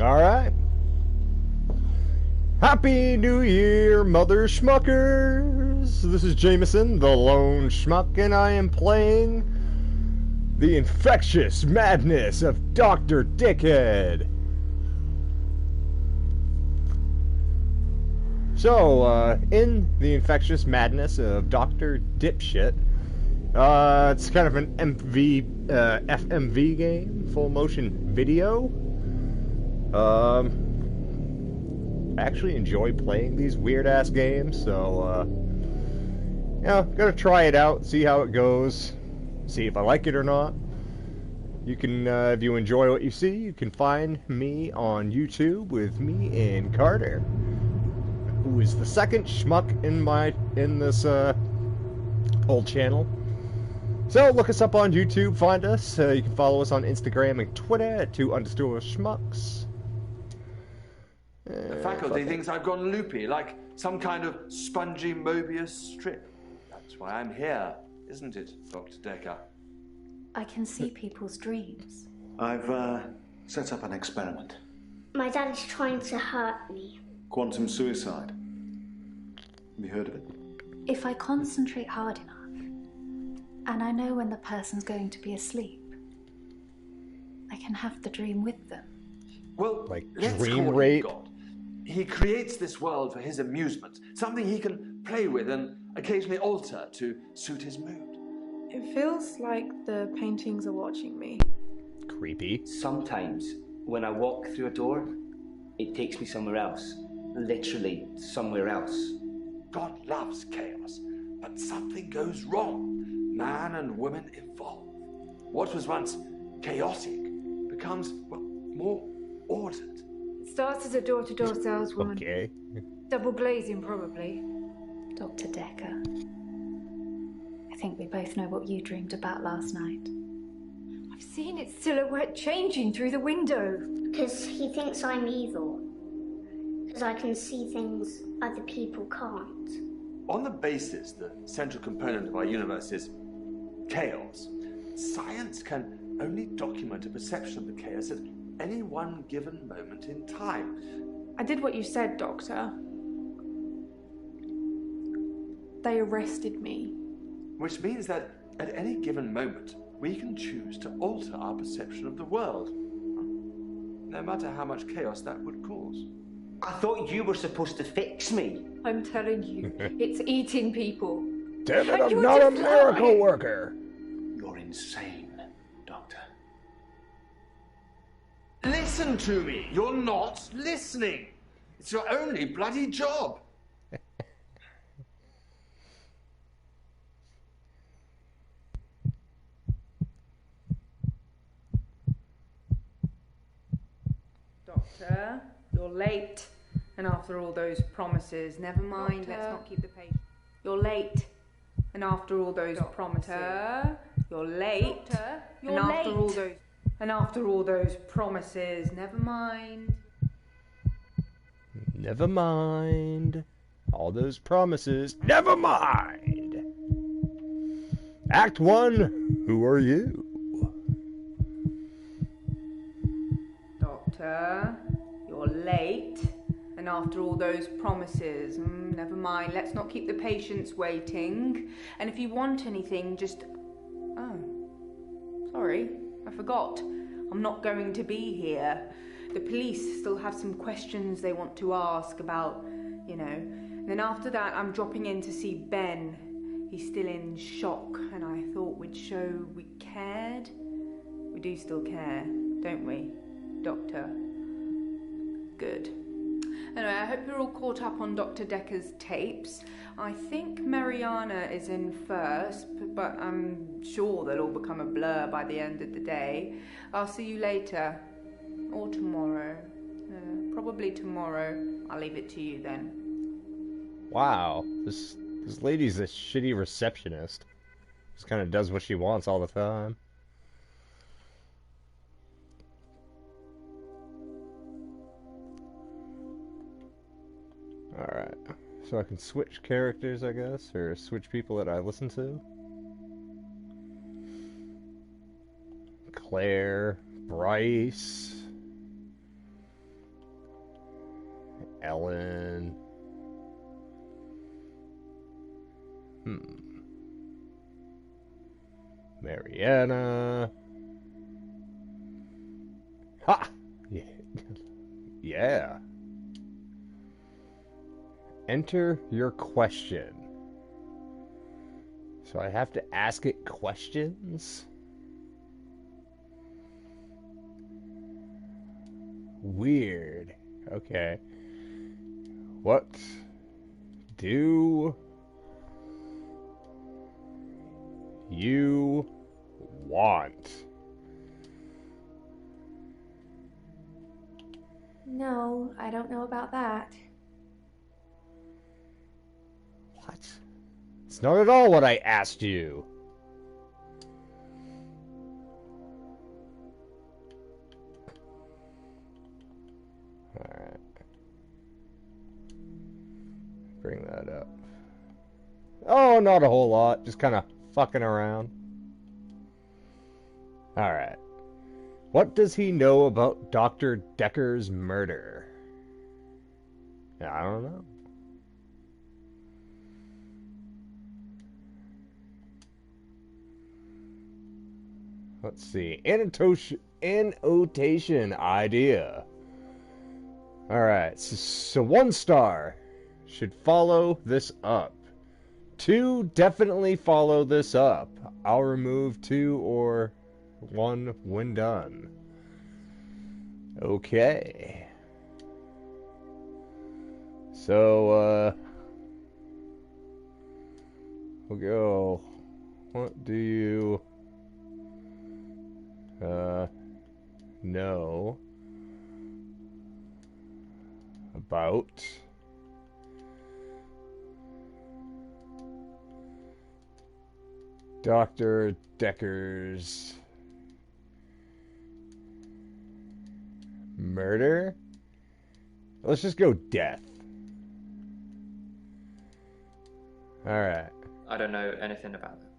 Alright. Happy New Year, Mother Schmuckers! This is Jameson, the Lone Schmuck, and I am playing the Infectious Madness of Dr. Dickhead. So, in the Infectious Madness of Dr. Dipshit, it's kind of an FMV game, full motion video. I actually enjoy playing these weird-ass games, so, gotta try it out, see how it goes, see if I like it or not. You can, if you enjoy what you see, you can find me on YouTube with me and Carter, who is the second schmuck in this, old channel. So, look us up on YouTube, find us, you can follow us on Instagram and Twitter at 2_Schmucks. The faculty thinks I've gone loopy, like some kind of spongy Mobius strip. That's why I'm here, isn't it, Dr. Dekker? I can see people's dreams. I've set up an experiment. My dad is trying to hurt me. Quantum suicide. Have you heard of it? If I concentrate hard enough, and I know when the person's going to be asleep, I can have the dream with them. Well, like let's dream call him rape? God. He creates this world for his amusement, something he can play with and occasionally alter to suit his mood. It feels like the paintings are watching me. Creepy. Sometimes, when I walk through a door, it takes me somewhere else. Literally, somewhere else. God loves chaos, but something goes wrong. Man and woman evolve. What was once chaotic becomes, well, more ordered. Starts as a door-to-door saleswoman. Okay. Double glazing, probably. Dr. Dekker, I think we both know what you dreamed about last night. I've seen its silhouette changing through the window. Because he thinks I'm evil. Because I can see things other people can't. On the basis the central component of our universe is chaos, science can only document a perception of the chaos at any one given moment in time. I did what you said, Doctor. They arrested me. Which means that at any given moment, we can choose to alter our perception of the world, no matter how much chaos that would cause. I thought you were supposed to fix me. I'm telling you, it's eating people. Damn it, And I'm you're not a just miracle lying. worker! You're insane, Doctor. Listen to me! You're not listening! It's your only bloody job! Doctor, you're late. And after all those promises, never mind, let's not keep the patience. You're late. And after all those promises, you're late. You're late. And after all those promises, never mind. Never mind. All those promises, never mind! Act 1, who are you? Doctor, you're late. And after all those promises, never mind, let's not keep the patients waiting. And if you want anything, just... Oh, sorry, I forgot. I'm not going to be here. The police still have some questions they want to ask about, you know. And then after that, I'm dropping in to see Ben. He's still in shock, and I thought we'd show we cared. We do still care, don't we, Doctor? Good. Anyway, I hope you're all caught up on Dr. Dekker's tapes. I think Mariana is in first, but I'm sure they'll all become a blur by the end of the day. I'll see you later. Or tomorrow. Probably tomorrow. I'll leave it to you then. Wow, this lady's a shitty receptionist. Just kind of does what she wants all the time. Alright, so I can switch characters, I guess, or switch people that I listen to. Claire, Bryce, Ellen. Mariana. Ha! Yeah. Yeah. Enter your question. So I have to ask it questions? Weird. Okay. What do you want? No, I don't know about that. What? It's not at all what I asked you. Alright. Bring that up. Oh, not a whole lot. Just kind of fucking around. Alright. What does he know about Dr. Dekker's murder? I don't know. Let's see. Annotation idea. Alright, so 1 star should follow this up. 2 definitely follow this up. I'll remove 2 or 1 when done. Okay. So, we'll go. What do you know about Dr. Dekker's murder? Let's just go death. Alright. I don't know anything about that.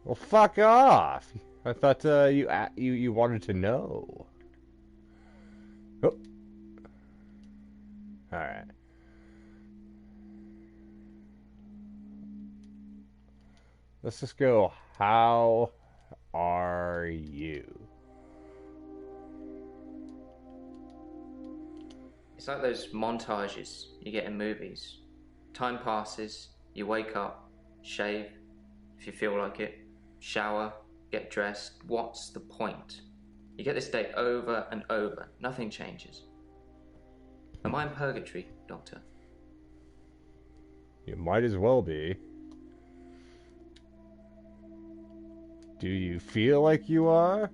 Well, fuck off. I thought you wanted to know. Oh. Alright. Let's just go, how are you? It's like those montages you get in movies. Time passes, you wake up, shave, if you feel like it, shower, get dressed. What's the point? You get this day over and over. Nothing changes. Am I in purgatory, Doctor? You might as well be. Do you feel like you are?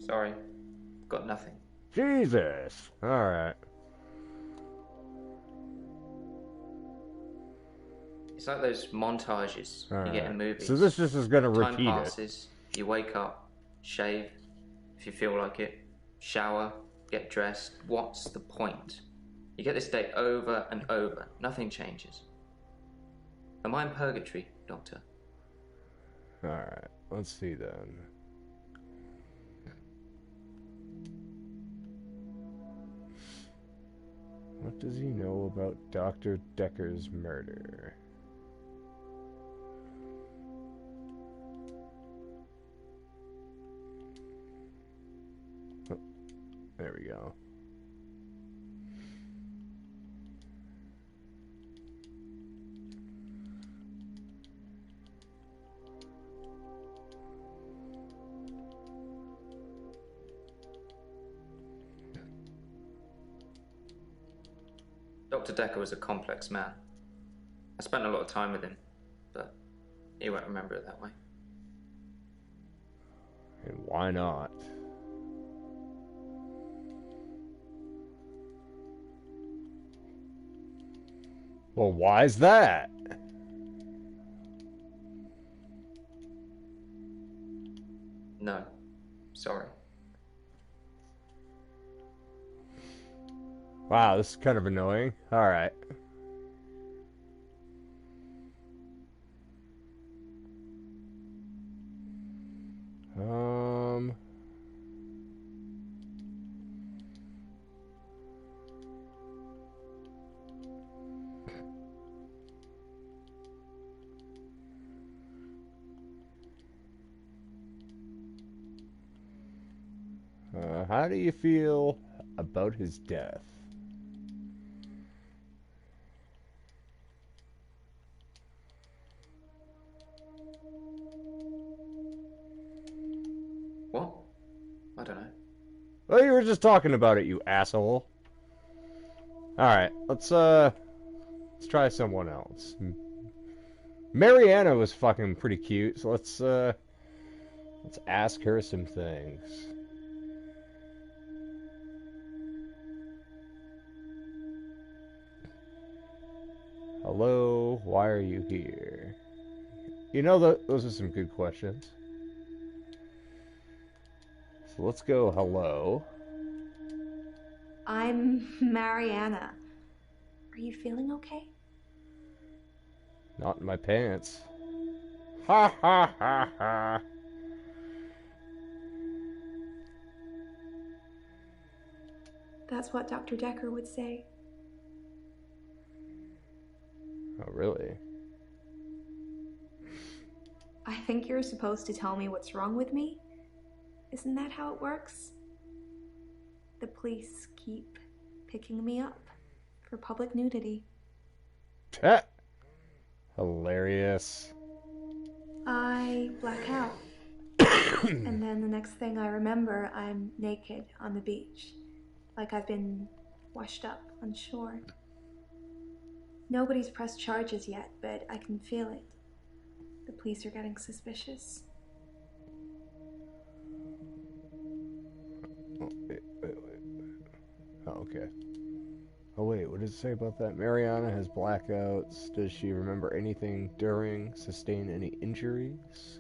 Sorry, got nothing. Jesus! Alright. It's like those montages you get in movies. So this just is going to Time repeat passes, you wake up, shave, if you feel like it, shower, get dressed. What's the point? You get this day over and over. Nothing changes. Am I in purgatory, Doctor? Alright, let's see then. What does he know about Dr. Dekker's murder? Oh, there we go. Dr. Dekker was a complex man. I spent a lot of time with him, but he won't remember it that way. And why not? Well, why is that? No, sorry. Wow, this is kind of annoying. Alright. How do you feel about his death? What? I don't know. Well, you were just talking about it, you asshole. Alright, let's try someone else. Mariana was fucking pretty cute, so let's ask her some things. Hello, why are you here? You know, those are some good questions. So let's go hello. I'm Mariana. Are you feeling okay? Not in my pants. Ha ha ha ha. That's what Dr. Dekker would say. Oh, really? I think you're supposed to tell me what's wrong with me. Isn't that how it works? The police keep picking me up for public nudity. Ha! Hilarious. I black out. And then the next thing I remember, I'm naked on the beach, like I've been washed up on shore. Nobody's pressed charges yet, but I can feel it. The police are getting suspicious. Oh, wait. Oh, okay. Oh, wait, what does it say about that? Mariana has blackouts. Does she remember anything during? Sustain any injuries?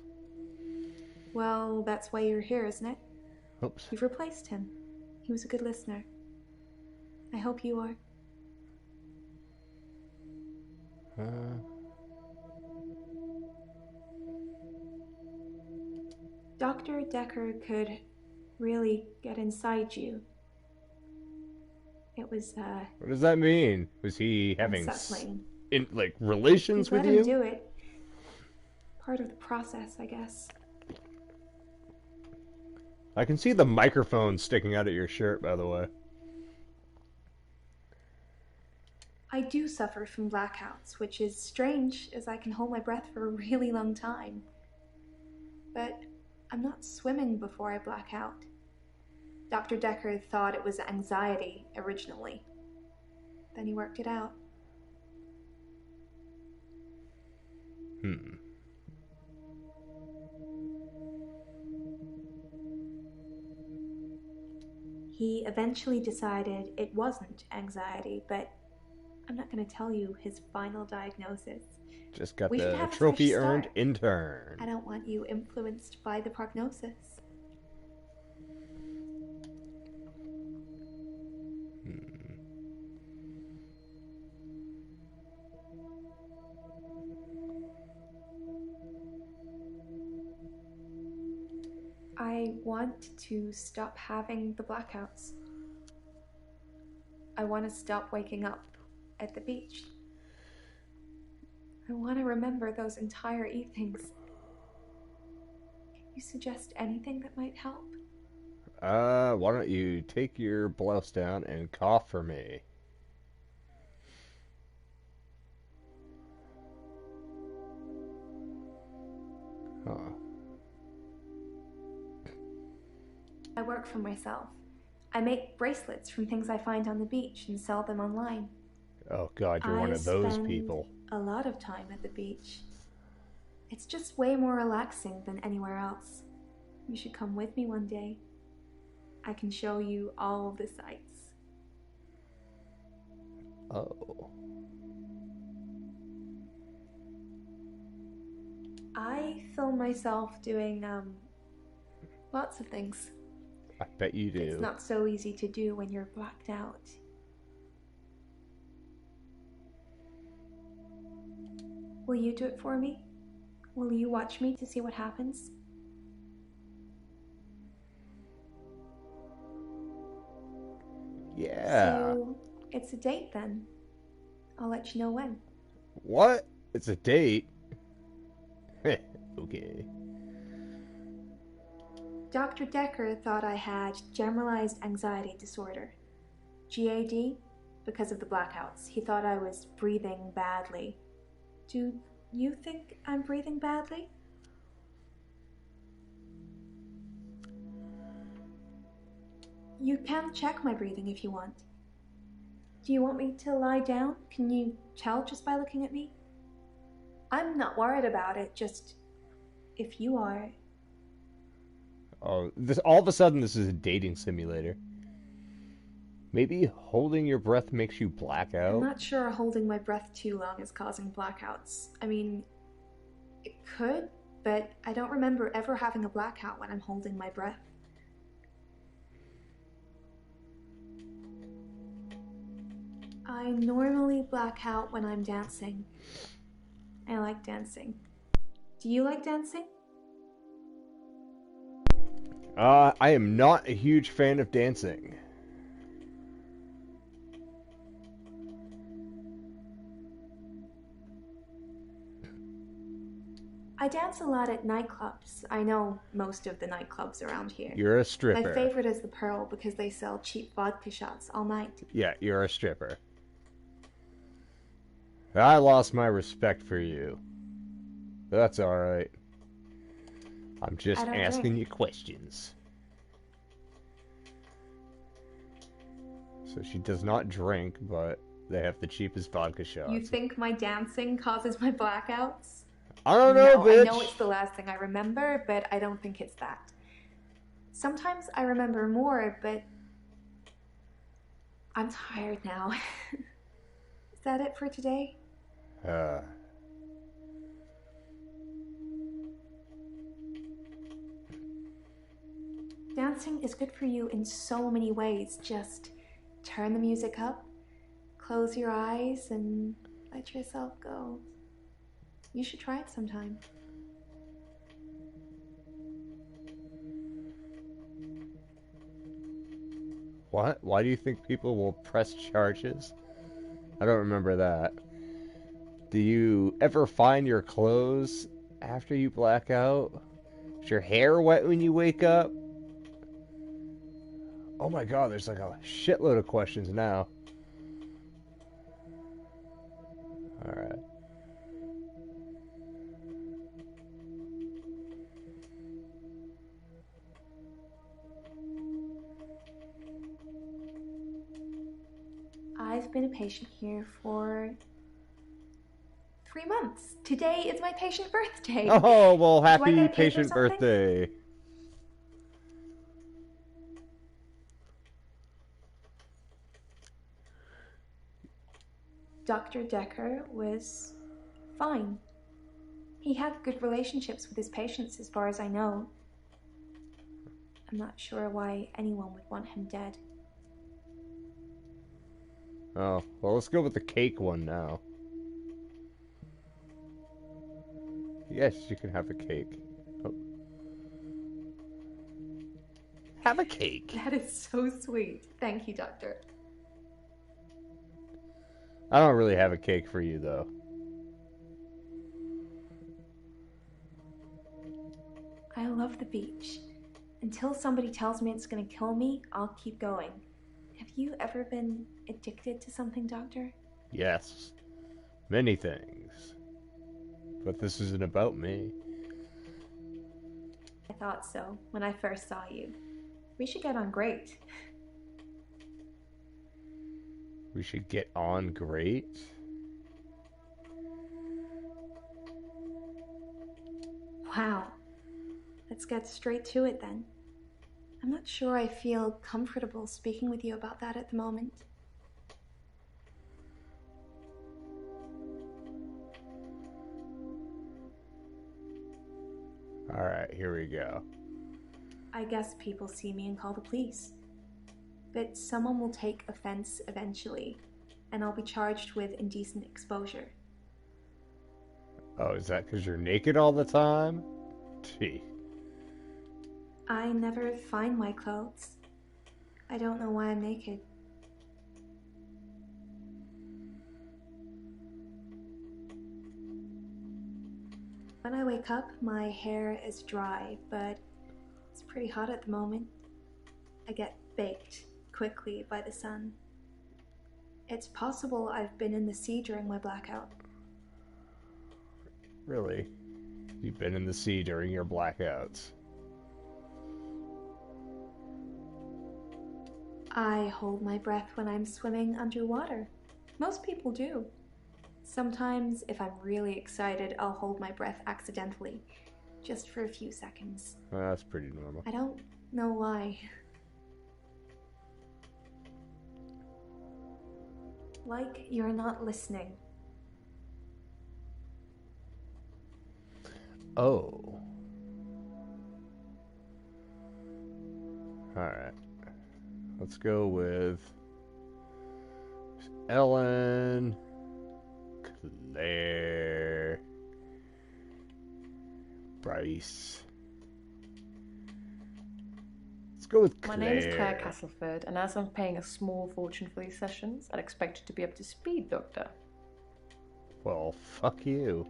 Well, that's why you're here, isn't it? Oops. You've replaced him. He was a good listener. I hope you are. Dr. Dekker could really get inside you. It was, What does that mean? Was he having unsettling. relations with Let you? him do it. Part of the process, I guess. I can see the microphone sticking out of your shirt, by the way. I do suffer from blackouts, which is strange as I can hold my breath for a really long time. But I'm not swimming before I black out. Dr. Dekker thought it was anxiety originally. Then he worked it out. He eventually decided it wasn't anxiety, but I'm not going to tell you his final diagnosis. Just got We should the have a trophy fresh earned start. intern. I don't want you influenced by the prognosis. I want to stop having the blackouts. I want to stop waking up at the beach. I want to remember those entire evenings. Can you suggest anything that might help? Why don't you take your blouse down and cough for me? Huh. I work for myself. I make bracelets from things I find on the beach and sell them online. Oh god, you're one of those people. A lot of time at the beach. It's just way more relaxing than anywhere else. You should come with me one day. I can show you all the sights. Oh. I film myself doing, lots of things. I bet you do. It's not so easy to do when you're blacked out. Will you do it for me? Will you watch me to see what happens? Yeah. So, it's a date then. I'll let you know when. What? It's a date? Okay. Dr. Dekker thought I had generalized anxiety disorder. GAD, because of the blackouts. He thought I was breathing badly. Do you think I'm breathing badly? You can check my breathing if you want. Do you want me to lie down? Can you tell just by looking at me? I'm not worried about it, just if you are. Oh, this all of a sudden this is a dating simulator. Maybe holding your breath makes you black out? I'm not sure holding my breath too long is causing blackouts. I mean, it could, but I don't remember ever having a blackout when I'm holding my breath. I normally black out when I'm dancing. I like dancing. Do you like dancing? I am not a huge fan of dancing. I dance a lot at nightclubs. I know most of the nightclubs around here. You're a stripper. My favorite is the Pearl because they sell cheap vodka shots all night. Yeah, you're a stripper. I lost my respect for you. That's alright. I'm just asking you questions. So she does not drink, but they have the cheapest vodka shots. You think my dancing causes my blackouts? I don't know, no, bitch. I know it's the last thing I remember, but I don't think it's that. Sometimes I remember more, but I'm tired now. Is that it for today? Dancing is good for you in so many ways. Just turn the music up, close your eyes, and let yourself go. You should try it sometime. What? Why do you think people will press charges? I don't remember that. Do you ever find your clothes after you black out? Is your hair wet when you wake up? Oh my god, there's like a shitload of questions now. Alright. I've been a patient here for 3 months. Today is my patient birthday. Oh, well, Do I get happy a cake or patient something? birthday. Dr. Dekker was fine. He had good relationships with his patients as far as I know. I'm not sure why anyone would want him dead. Oh, well, let's go with the cake one now. Yes, you can have a cake. Oh. Have a cake. That is so sweet. Thank you, Doctor. I don't really have a cake for you, though. I love the beach. Until somebody tells me it's gonna kill me, I'll keep going. Have you ever been addicted to something, Doctor? Yes. Many things. But this isn't about me. I thought so when I first saw you. We should get on great. We should get on great. Wow. Let's get straight to it then. I'm not sure I feel comfortable speaking with you about that at the moment. Alright, here we go. I guess people see me and call the police. But someone will take offense eventually, and I'll be charged with indecent exposure. Oh, is that because you're naked all the time? Gee. I never find my clothes. I don't know why I'm naked. When I wake up, my hair is dry, but it's pretty hot at the moment. I get baked quickly by the sun. It's possible I've been in the sea during my blackout. Really? You've been in the sea during your blackouts? I hold my breath when I'm swimming underwater. Most people do. Sometimes, if I'm really excited, I'll hold my breath accidentally, just for a few seconds. Well, that's pretty normal. I don't know why. Like you're not listening. Oh. Alright. Let's go with Ellen, Claire, Bryce. Let's go with Claire. My name is Claire Castleford, and as I'm paying a small fortune for these sessions, I'd expect you to be up to speed, Doctor. Well, fuck you.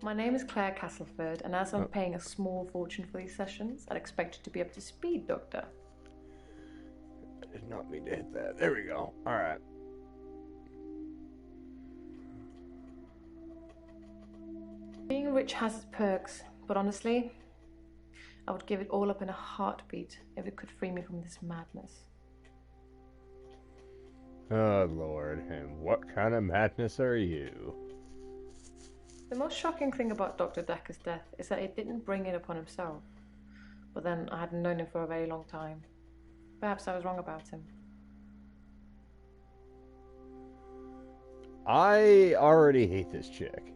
My name is Claire Castleford, and as I'm paying a small fortune for these sessions, I'd expect you to be up to speed, Doctor. I did not mean to hit that. There we go. Alright. Being rich has its perks, but honestly, I would give it all up in a heartbeat if it could free me from this madness. Oh, Lord. And what kind of madness are you? The most shocking thing about Dr. Dekker's death is that he didn't bring it upon himself. But then I hadn't known him for a very long time. Perhaps I was wrong about him. I already hate this chick.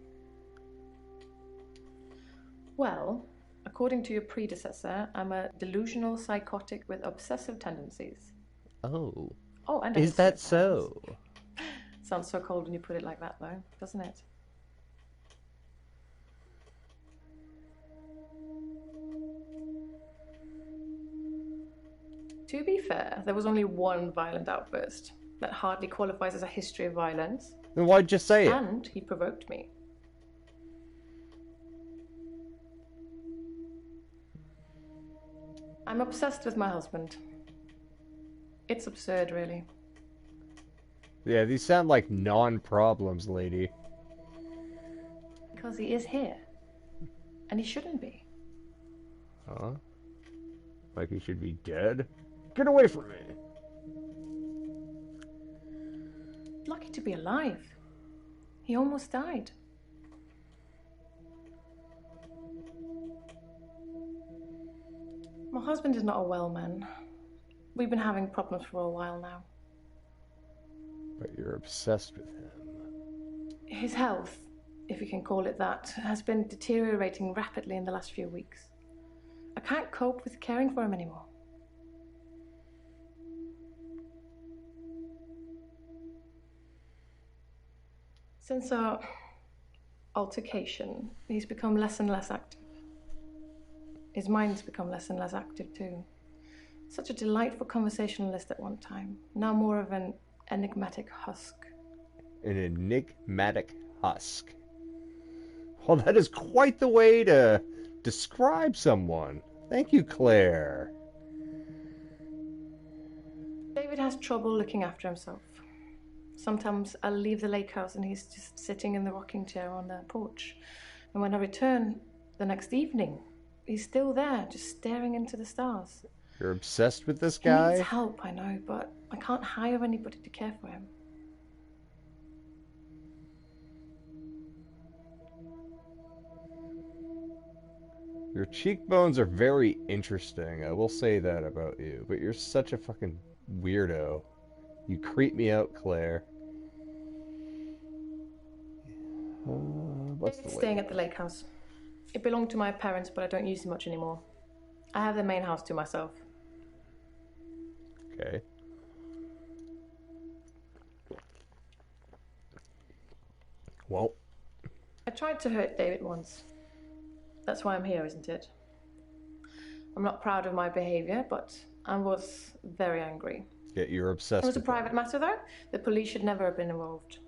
Well, according to your predecessor, I'm a delusional psychotic with obsessive tendencies. Oh. Oh, and is that so? Sounds so cold when you put it like that, though, doesn't it? To be fair, there was only one violent outburst. That hardly qualifies as a history of violence. Then why'd you say it? And he provoked me. I'm obsessed with my husband. It's absurd, really. Yeah, these sound like non-problems, lady. Because he is here. And he shouldn't be. Huh? Like he should be dead? Get away from me! Lucky to be alive. He almost died. My husband is not a well man. We've been having problems for a while now. But you're obsessed with him. His health, if you can call it that, has been deteriorating rapidly in the last few weeks. I can't cope with caring for him anymore. Since our altercation, he's become less and less active. His mind's become less and less active too. Such a delightful conversationalist at one time, now more of an enigmatic husk. An enigmatic husk. Well, that is quite the way to describe someone. Thank you, Claire. David has trouble looking after himself. Sometimes I'll leave the lake house and he's just sitting in the rocking chair on the porch. And when I return the next evening, he's still there, just staring into the stars. You're obsessed with this He guy? needs help, I know, but I can't hire anybody to care for him. Your cheekbones are very interesting. I will say that about you. But you're such a fucking weirdo. You creep me out, Claire. What's the David's staying at the lake house. It belonged to my parents, but I don't use it much anymore. I have the main house to myself. Okay. Well. I tried to hurt David once. That's why I'm here, isn't it? I'm not proud of my behavior, but I was very angry. Yeah, you're obsessed It was a with private matter, though. The police should never have been involved.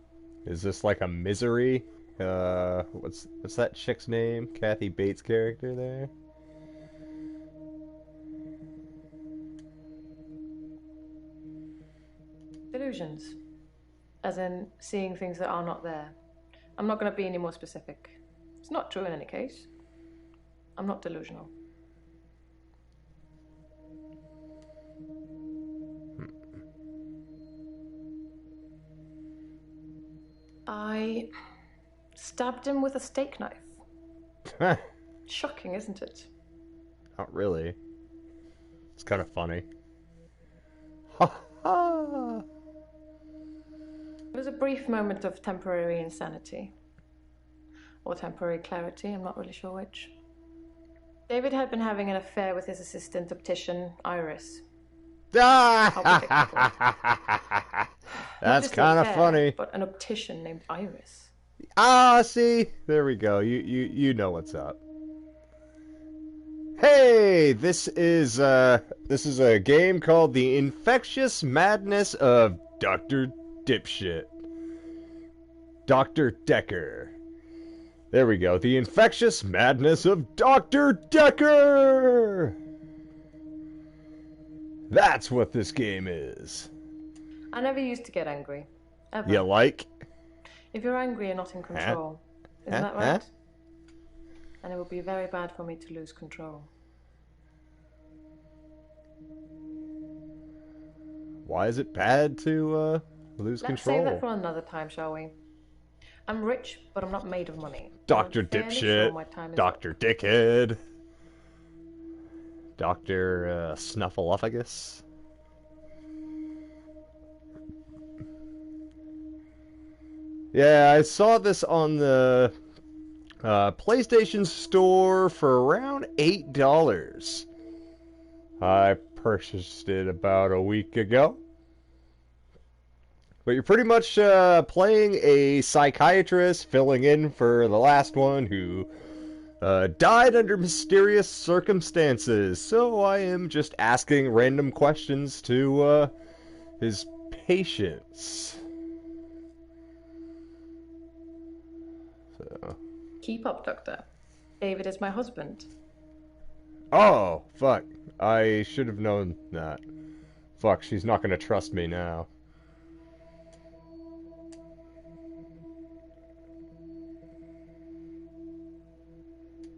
Is this like a Misery? What's that chick's name? Kathy Bates' character there? Delusions. As in, seeing things that are not there. I'm not going to be any more specific. It's not true in any case. I'm not delusional. I stabbed him with a steak knife. Shocking, isn't it? Not really. It's kind of funny. Ha ha! It was a brief moment of temporary insanity. Or temporary clarity, I'm not really sure which. David had been having an affair with his assistant optician, Iris. That's kind of funny. But an optician named Iris. See? There we go. You know what's up. Hey, this is a game called The Infectious Madness of Dr. Dipshit. Dr. Dekker. There we go. The Infectious Madness of Dr. Dekker! That's what this game is. I never used to get angry. Ever. You like? If you're angry, you're not in control. Isn't that right? And it would be very bad for me to lose control. Why is it bad to lose control? Let's save that for another time, shall we? I'm rich, but I'm not made of money. Dr. Dipshit. Dr. Dickhead. Dr. Snuffleupagus. Yeah, I saw this on the PlayStation Store for around $8. I purchased it about a week ago. But you're pretty much playing a psychiatrist filling in for the last one who died under mysterious circumstances. So I am just asking random questions to his patients. So. Keep up, Doctor. David is my husband. Oh, fuck. I should have known that. Fuck, she's not gonna trust me now.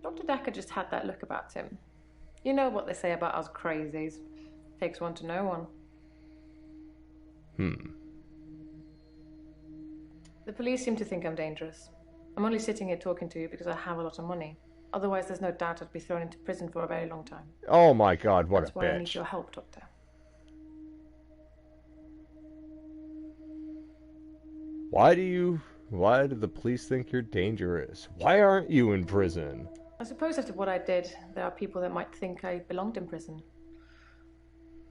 Dr. Dekker just had that look about him. You know what they say about us crazies. Takes one to know one. The police seem to think I'm dangerous. I'm only sitting here talking to you because I have a lot of money. Otherwise, there's no doubt I'd be thrown into prison for a very long time. Oh my god, what a bitch. That's why I need your help, Doctor. Why do the police think you're dangerous? Why aren't you in prison? I suppose after what I did, there are people that might think I belonged in prison.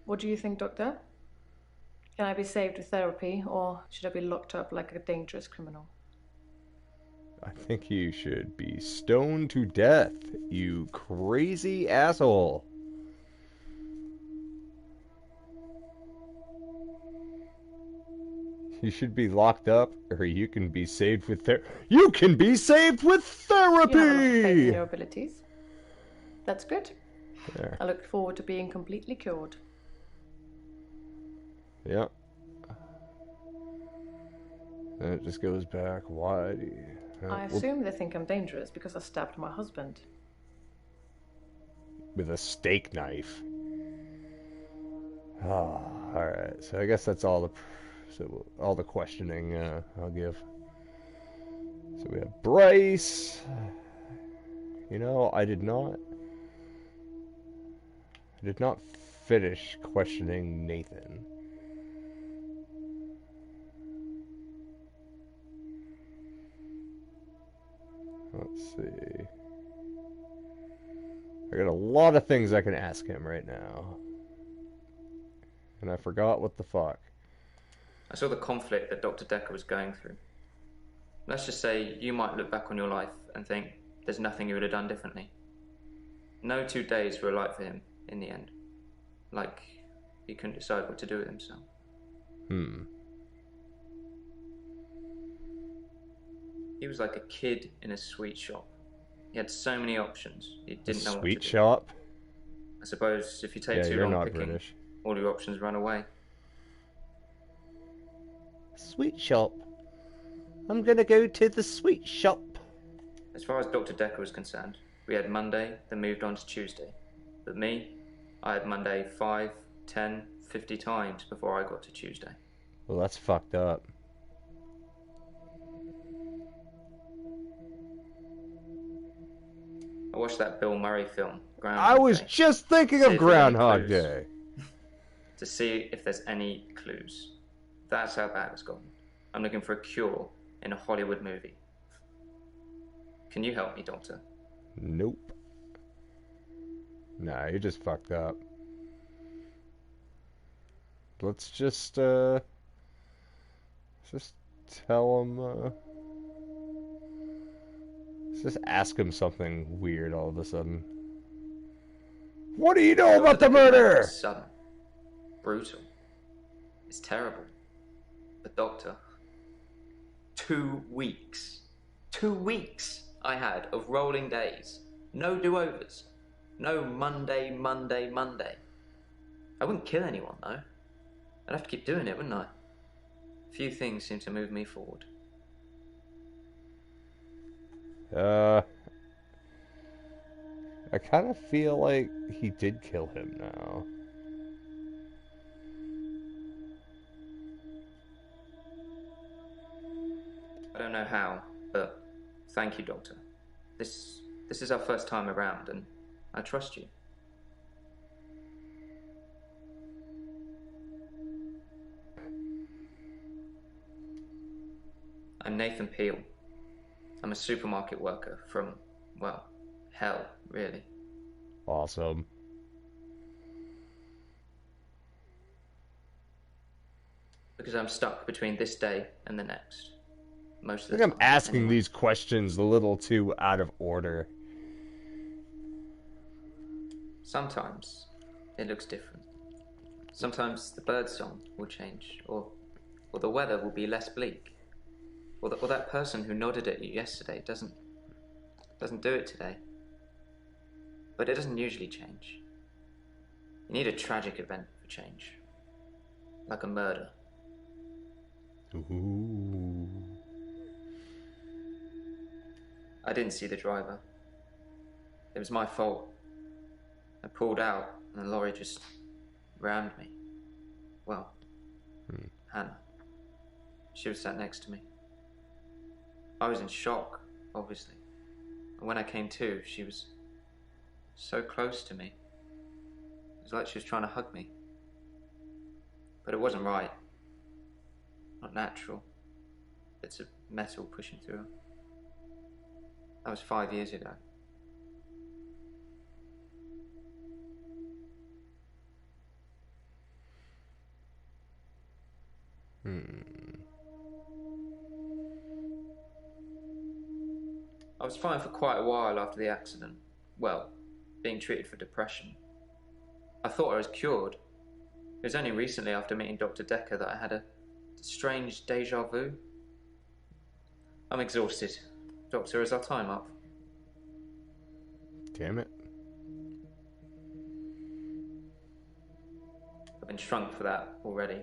What do you think, Doctor? Can I be saved with therapy, or should I be locked up like a dangerous criminal? I think you should be stoned to death, you crazy asshole. You should be locked up, or you can be saved with You can be saved with therapy! You have a lot of faith in your abilities. That's good. There. I look forward to being completely cured. Yep. And it just goes back. Why do you... I assume they think I'm dangerous because I stabbed my husband. With a steak knife. Oh, alright. So I guess that's all the questioning I'll give. So we have Bryce. You know, I did not finish questioning Nathan. Let's see. I got a lot of things I can ask him right now. and I forgot what the fuck. I saw the conflict that Dr. Dekker was going through. Let's just say you might look back on your life and think there's nothing you would have done differently. No 2 days were alike for him in the end. Like he couldn't decide what to do with himself. He was like a kid in a sweet shop. He had so many options. He didn't know what to do. Sweet shop? I suppose if you take too you're long not picking, British. all your options run away. Sweet shop. I'm gonna go to the sweet shop. As far as Dr. Dekker was concerned, we had Monday, then moved on to Tuesday. But me, I had Monday 5, 10, 50 times before I got to Tuesday. Well, that's fucked up. I watched that Bill Murray film, I Groundhog was Day, just thinking See of if there's any Groundhog clues. Day. to see if there's any clues. That's how bad it's gotten. I'm looking for a cure in a Hollywood movie. Can you help me, Doctor? Nope. Nah, you're just fucked up. Let's just tell him, let's just ask him something weird all of a sudden. What do you know about the murder? It's sudden. Brutal. It's terrible. But Doctor, 2 weeks. 2 weeks I had of rolling days. No do-overs. No Monday, Monday, Monday. I wouldn't kill anyone, though. I'd have to keep doing it, wouldn't I? Few things seem to move me forward. I kind of feel like he did kill him now. I don't know how, but thank you, Doctor. This is our first time around, and I trust you. I'm Nathan Peel. I'm a supermarket worker from, well, hell, really. Awesome. Because I'm stuck between this day and the next. Most I of think the I'm time. asking anyway. these questions a little too out of order. Sometimes it looks different. Sometimes the bird song will change, or the weather will be less bleak. Or that person who nodded at you yesterday doesn't do it today. But it doesn't usually change. You need a tragic event for change. Like a murder. Ooh. I didn't see the driver. It was my fault. I pulled out and the lorry just rammed me. Well, Hannah. She was sat next to me. I was in shock, obviously. And when I came to, she was so close to me. It was like she was trying to hug me. But it wasn't right. Not natural. Bits of metal pushing through her. That was 5 years ago. I was fine for quite a while after the accident. Well, being treated for depression. I thought I was cured. It was only recently after meeting Dr. Dekker that I had a strange deja vu. I'm exhausted. Doctor, is our time up? Damn it. I've been shrunk for that already.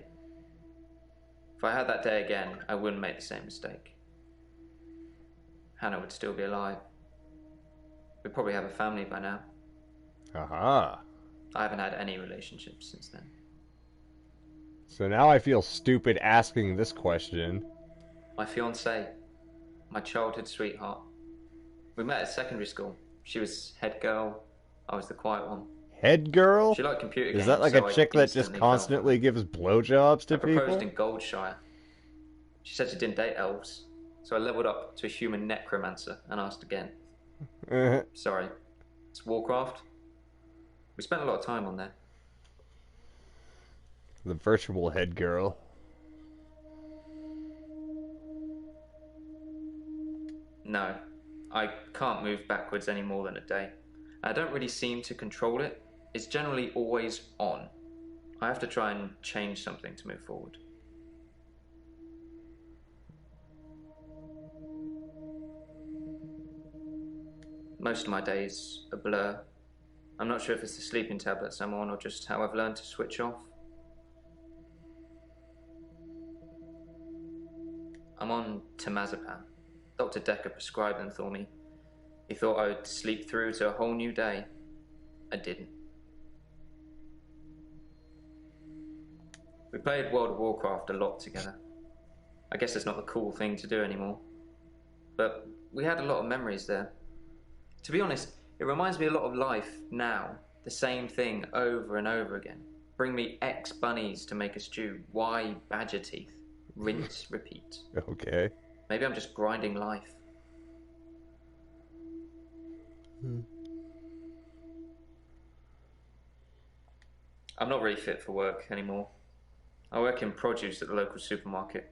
If I had that day again, I wouldn't make the same mistake. Hannah would still be alive. We'd probably have a family by now. Aha. I haven't had any relationships since then. So now I feel stupid asking this question. My fiancée, my childhood sweetheart. We met at secondary school. She was head girl, I was the quiet one. Head girl? She liked computer games. Is that like so a chick I that just instantly fell for her. constantly gives blowjobs to I proposed people? in Goldshire. She said she didn't date elves, so I leveled up to a human necromancer and asked again. Sorry, it's Warcraft. We spent a lot of time on there. The virtual head girl. No, I can't move backwards any more than a day. I don't really seem to control it. It's generally always on. I have to try and change something to move forward. Most of my days a blur. I'm not sure if it's the sleeping tablets I'm on or just how I've learned to switch off. I'm on temazepam. Dr. Dekker prescribed them for me. He thought I would sleep through to a whole new day. I didn't. We played World of Warcraft a lot together. I guess it's not the cool thing to do anymore. But we had a lot of memories there. To be honest, it reminds me a lot of life now. The same thing over and over again. Bring me X bunnies to make a stew. Y badger teeth. Rinse, repeat. Okay. Maybe I'm just grinding life. I'm not really fit for work anymore. I work in produce at the local supermarket.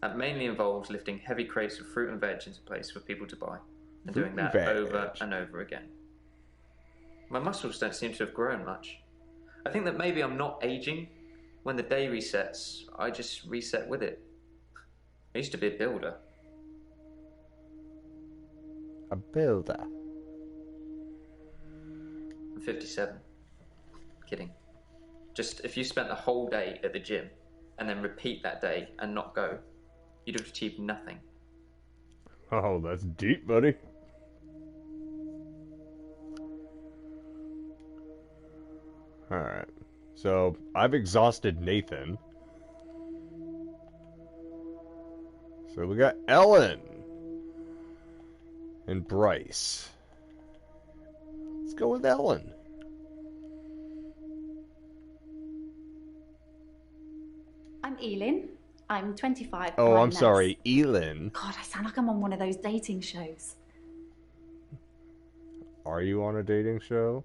That mainly involves lifting heavy crates of fruit and veg into place for people to buy, and doing that over and over again. My muscles don't seem to have grown much. I think that maybe I'm not aging. When the day resets, I just reset with it. I used to be a builder. A builder? I'm 57. Kidding. Just if you spent the whole day at the gym and then repeat that day and not go, you'd have achieved nothing. Oh, that's deep, buddy. Alright. So, I've exhausted Nathan. So we got Ellen. And Bryce. Let's go with Ellen. I'm Elin. I'm 25. Oh, I'm I'm a sorry, nurse. Elin. God, I sound like I'm on one of those dating shows. Are you on a dating show?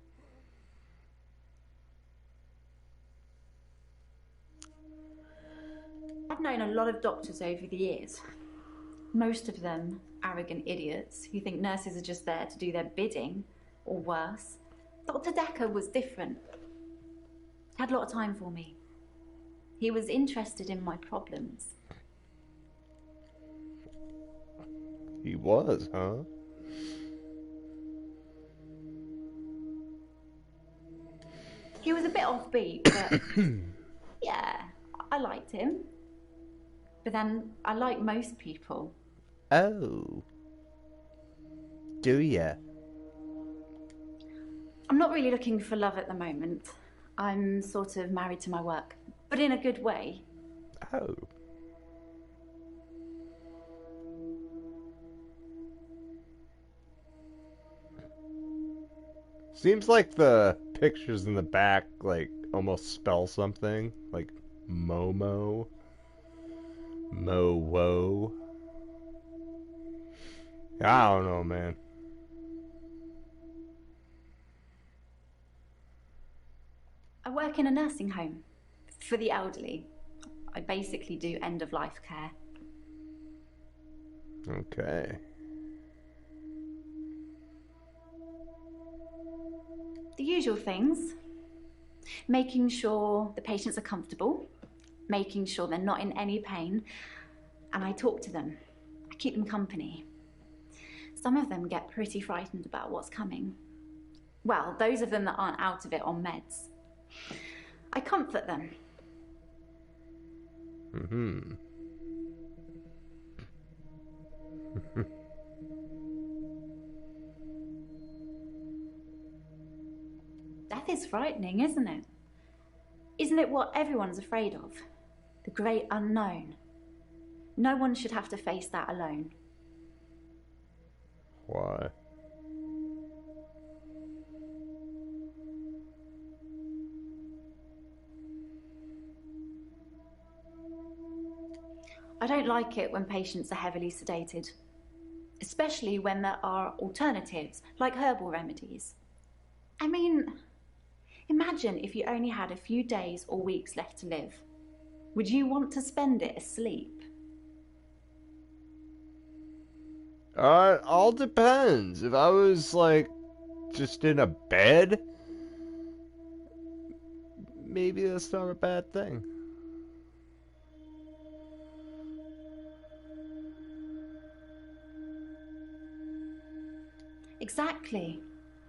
I've known a lot of doctors over the years. Most of them arrogant idiots who think nurses are just there to do their bidding, or worse. Dr. Dekker was different. He had a lot of time for me. He was interested in my problems. He was, huh? He was a bit offbeat, but yeah, I liked him. But then I like most people. Oh. Do ya? I'm not really looking for love at the moment. I'm sort of married to my work, but in a good way. Oh. Seems like the pictures in the back, like, almost spell something. Like, Momo. Mo-wo. I don't know, man. I work in a nursing home for the elderly. I basically do end-of-life care. Okay. The usual things. Making sure the patients are comfortable, making sure they're not in any pain, and I talk to them. I keep them company. Some of them get pretty frightened about what's coming. Well, those of them that aren't out of it on meds. I comfort them. Mm-hmm. Death is frightening, isn't it? Isn't it what everyone's afraid of? The great unknown. No one should have to face that alone. Why? I don't like it when patients are heavily sedated, especially when there are alternatives, like herbal remedies. I mean, imagine if you only had a few days or weeks left to live. Would you want to spend it asleep? All depends. If I was, like, just in a bed, maybe that's not a bad thing. Exactly.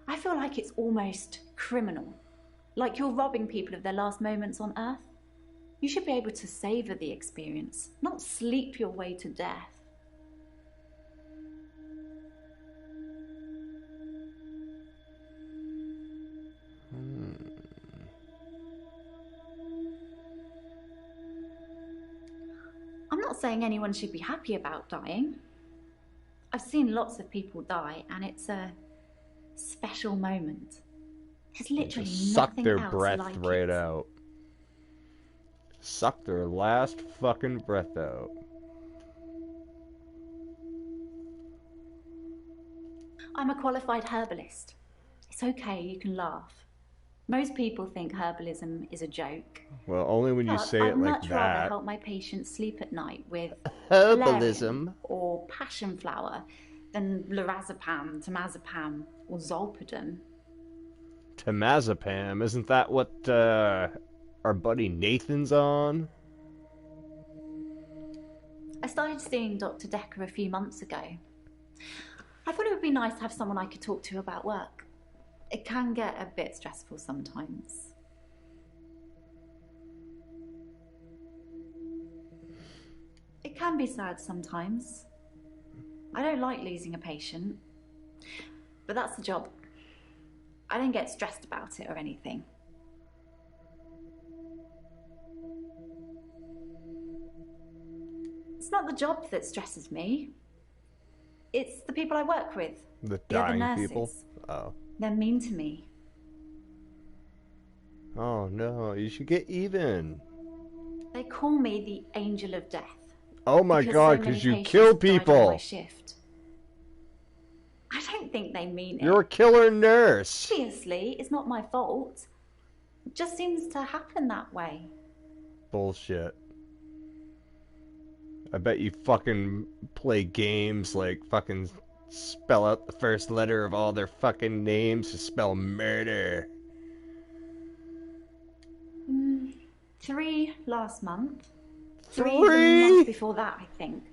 I feel like it's almost criminal. Like you're robbing people of their last moments on Earth. You should be able to savor the experience, not sleep your way to death. I'm not saying anyone should be happy about dying. I've seen lots of people die, and it's a special moment. There's literally Suck nothing their else breath like right it. out. Suck their last fucking breath out. I'm a qualified herbalist. It's okay, you can laugh. Most people think herbalism is a joke. Well, only when you But say I'd it like much rather that. help my patients sleep at night with Herbalism. valerian or passion flower than lorazepam, temazepam, or zolpidem. Temazepam, isn't that what our buddy Nathan's on? I started seeing Dr. Dekker a few months ago. I thought it would be nice to have someone I could talk to about work. It can get a bit stressful sometimes. It can be sad sometimes. I don't like losing a patient, but that's the job. I don't get stressed about it or anything. It's not the job that stresses me. It's the people I work with. The other dying nurses. people? Oh. They're mean to me. Oh no, you should get even. They call me the angel of death. Oh my god, because you kill people. On my shift. I don't think they mean it. You're a killer nurse. Obviously, it's not my fault. It just seems to happen that way. Bullshit. I bet you fucking play games like fucking spell out the first letter of all their fucking names to spell murder. 3 last month. 3? 3 the month before that, I think.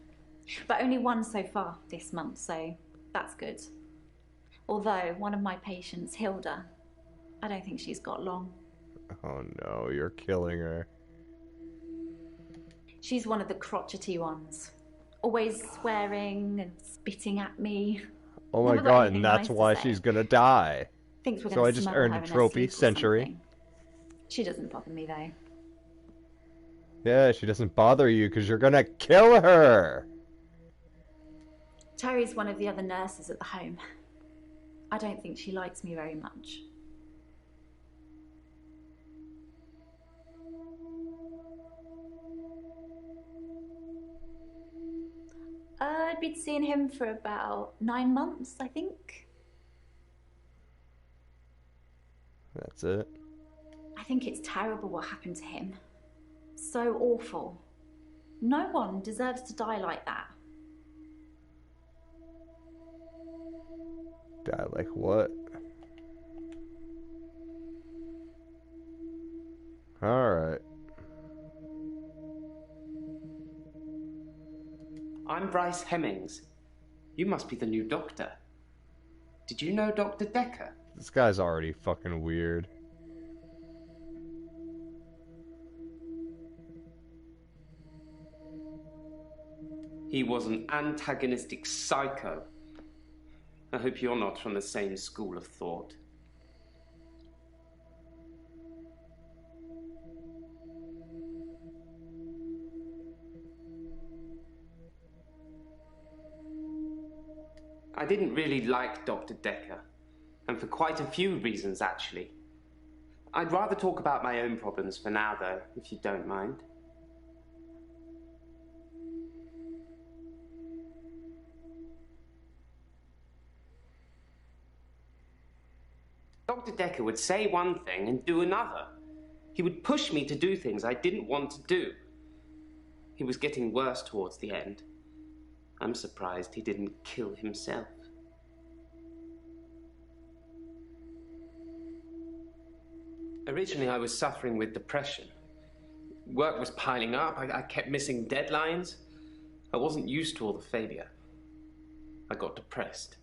But only 1 so far this month, so that's good. Although one of my patients, Hilda, I don't think she's got long. Oh no, you're killing her. She's one of the crotchety ones. Always swearing and spitting at me. Oh my Never got god, anything and that's nice to why say. she's gonna die. Thinks we're So gonna I just smother earned her a in her trophy, sleep or century. something. She doesn't bother me though. Yeah, she doesn't bother you because you're gonna kill her. Terry's one of the other nurses at the home. I don't think she likes me very much. I'd been seeing him for about 9 months, I think. That's it. I think it's terrible what happened to him. So awful. No one deserves to die like that. Die like what? Alright. I'm Bryce Hemmings. You must be the new doctor. Did you know Dr. Dekker? This guy's already fucking weird. He was an antagonistic psycho. I hope you're not from the same school of thought. I didn't really like Dr. Dekker, and for quite a few reasons, actually. I'd rather talk about my own problems for now, though, if you don't mind. Dr. Dekker would say one thing and do another. He would push me to do things I didn't want to do. He was getting worse towards the end. I'm surprised he didn't kill himself. Originally, I was suffering with depression. Work was piling up. I kept missing deadlines. I wasn't used to all the failure. I got depressed.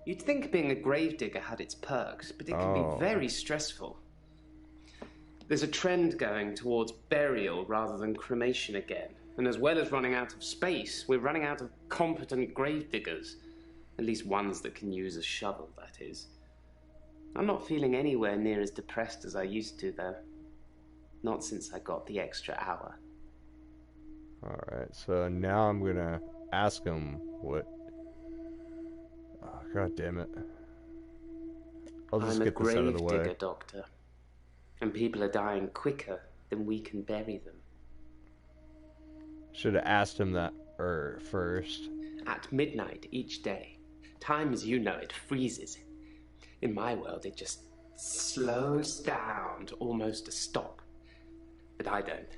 You'd think being a gravedigger had its perks, but it can be very stressful. There's a trend going towards burial rather than cremation again. And as well as running out of space, we're running out of competent gravediggers. At least ones that can use a shovel, that is. I'm not feeling anywhere near as depressed as I used to, though. Not since I got the extra hour. Alright, so now I'm gonna ask him what... Oh, God damn it. I'll just get this out of the way. I'm a gravedigger, Doctor. And people are dying quicker than we can bury them. Should have asked him that first. At midnight each day, time as you know it freezes. In my world, it just slows down to almost a stop. But I don't.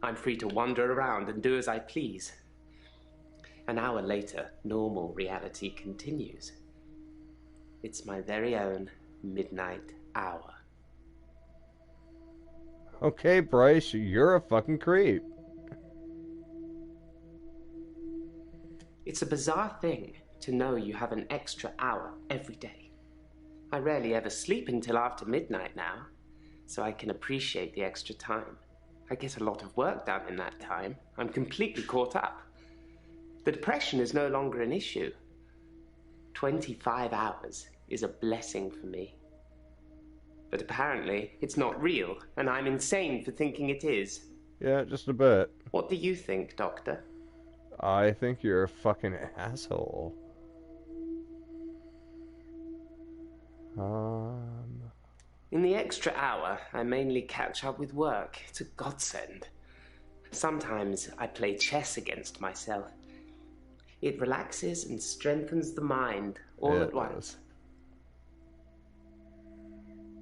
I'm free to wander around and do as I please. An hour later, normal reality continues. It's my very own midnight hour. Okay, Bryce, you're a fucking creep. It's a bizarre thing to know you have an extra hour every day. I rarely ever sleep until after midnight now, so I can appreciate the extra time. I get a lot of work done in that time. I'm completely caught up. The depression is no longer an issue. 25 hours is a blessing for me. But apparently, it's not real, and I'm insane for thinking it is. Yeah, just a bit. What do you think, Doctor? I think you're a fucking asshole. In the extra hour, I mainly catch up with work. It's a godsend. Sometimes I play chess against myself. It relaxes and strengthens the mind all at once.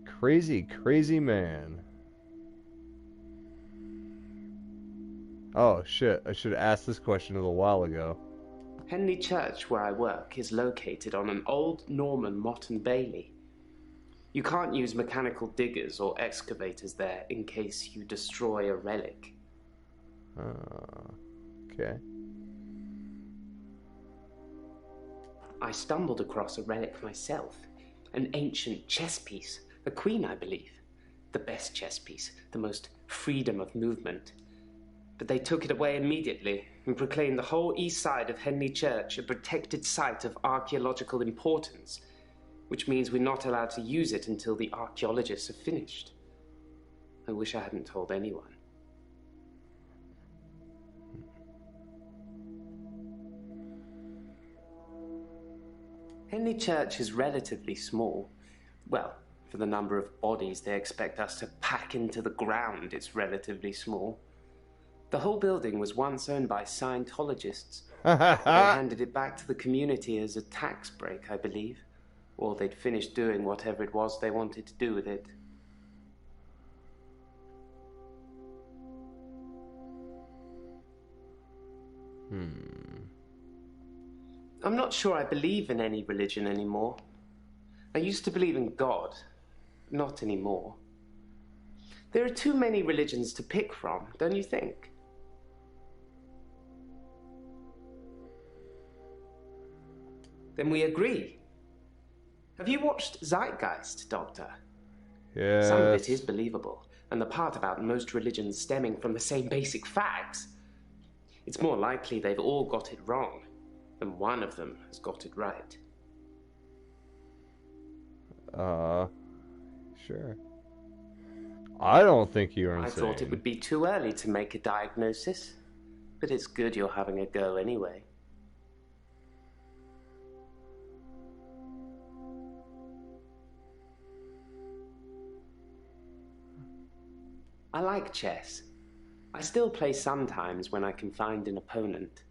Crazy, crazy man. Oh shit, I should have asked this question a little while ago. Henley Church, where I work, is located on an old Norman motte and bailey. You can't use mechanical diggers or excavators there in case you destroy a relic. Okay. I stumbled across a relic myself. An ancient chess piece. A queen, I believe. The best chess piece. The most freedom of movement. But they took it away immediately and proclaimed the whole east side of Henley Church a protected site of archaeological importance, which means we're not allowed to use it until the archaeologists have finished. I wish I hadn't told anyone. Henley Church is relatively small. Well, for the number of bodies they expect us to pack into the ground, it's relatively small. The whole building was once owned by Scientologists. They handed it back to the community as a tax break, I believe. Or they'd finished doing whatever it was they wanted to do with it. I'm not sure I believe in any religion anymore. I used to believe in God. Not anymore. There are too many religions to pick from, don't you think? Then we agree. Have you watched Zeitgeist, Doctor? Yes. Some of it is believable, and the part about most religions stemming from the same basic facts. It's more likely they've all got it wrong than one of them has got it right. Sure. I don't think you're insane. I thought it would be too early to make a diagnosis, but it's good you're having a go anyway. I like chess. I still play sometimes when I can find an opponent.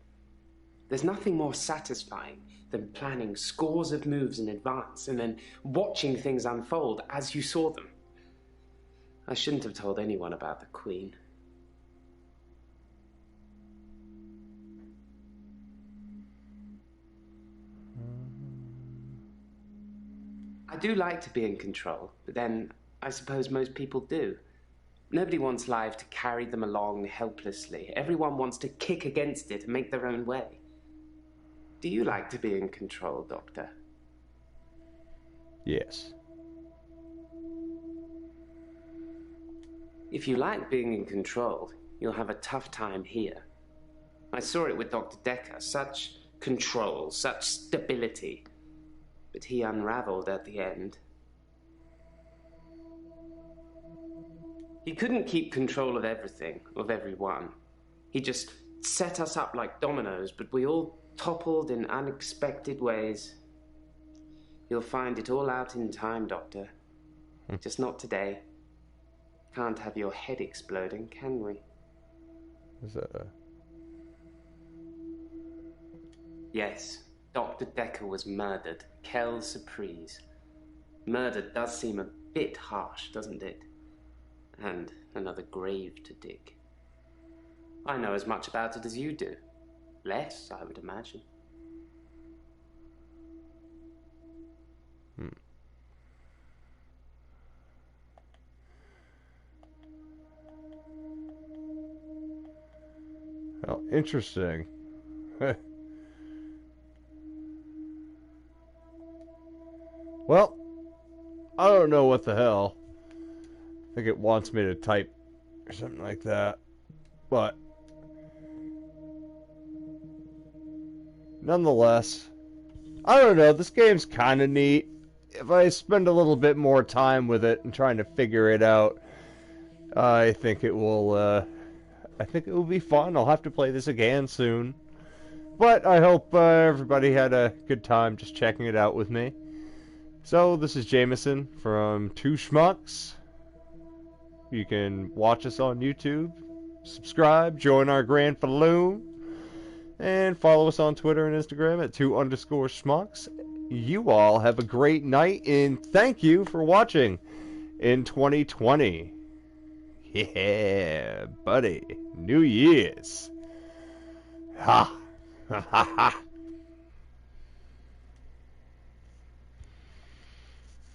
There's nothing more satisfying than planning scores of moves in advance and then watching things unfold as you saw them. I shouldn't have told anyone about the Queen. I do like to be in control, but then I suppose most people do. Nobody wants life to carry them along helplessly. Everyone wants to kick against it and make their own way. Do you like to be in control, Doctor? Yes. If you like being in control, you'll have a tough time here. I saw it with Dr. Dekker. Such control, such stability. But he unraveled at the end. He couldn't keep control of everything, of everyone. He just set us up like dominoes, but we all toppled in unexpected ways. You'll find it all out in time, Doctor. Just not today. Can't have your head exploding, can we? Is that a... Yes, Dr. Dekker was murdered. Quelle surprise. Murder does seem a bit harsh, doesn't it? And another grave to dig. I know as much about it as you do. Less, I would imagine. Well, interesting. Well, I don't know what the hell. I think it wants me to type or something like that. But nonetheless, I don't know. This game's kind of neat. If I spend a little bit more time with it and trying to figure it out, I think it will. I think it will be fun. I'll have to play this again soon. But I hope everybody had a good time just checking it out with me. So this is Jameson from Two Schmucks. You can watch us on YouTube, subscribe, join our Grand Falloon, and follow us on Twitter and Instagram at 2_Schmucks. You all have a great night, and thank you for watching in 2020. Yeah, buddy. New Year's. Ha! Ha ha ha.